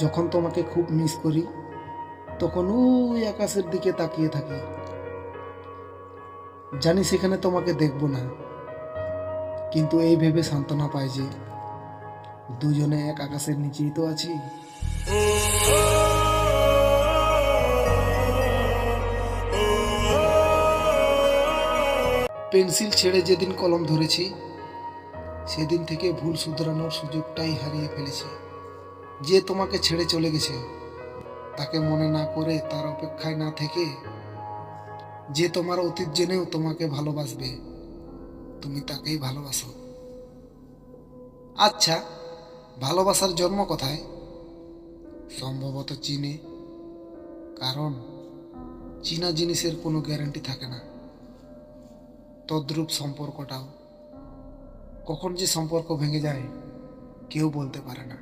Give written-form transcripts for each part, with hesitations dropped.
যখন তোমাকে খুব মিস করি তখন ওই আকাশের দিকে তাকিয়ে থাকি। জানি সেখানে তোমাকে দেখব না, কিন্তু এই ভেবে সান্ত্বনা পাই যে দুজনে এক আকাশের নিচেই তো আছি। পেন্সিল ছেড়ে যেদিন কলম ধরেছি সেদিন থেকে ভুল শুধরানোর সুযোগটাই হারিয়ে ফেলেছি। যে তোমাকে ছেড়ে চলে গেছে তাকে মনে না করে, তার অপেক্ষায় না থেকে, যে তোমার অতীত জেনেও তোমাকে ভালোবাসবে, তুমি তাকেই ভালোবাসো। আচ্ছা, ভালোবাসার জন্ম কোথায়? সম্ভবত চীনে, কারণ চীনা জিনিসের কোনো গ্যারান্টি থাকে না। তদ্রূপ সম্পর্কটাও, কখন যে সম্পর্ক ভেঙে যায় কেউ বলতে পারে না।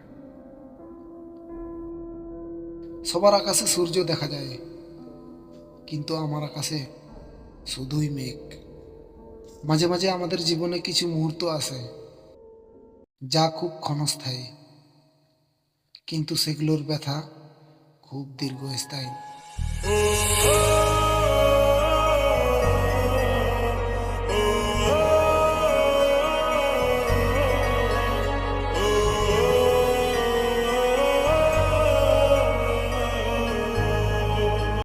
সবার আকাশে সূর্য দেখা যায়, কিন্তু আমার আকাশে শুধুই মেঘ। মাঝে মাঝে আমাদের জীবনে কিছু মুহূর্ত আসে যা খুব ক্ষণস্থায়ী, কিন্তু সেগুলোর ব্যথা খুব দীর্ঘস্থায়ী।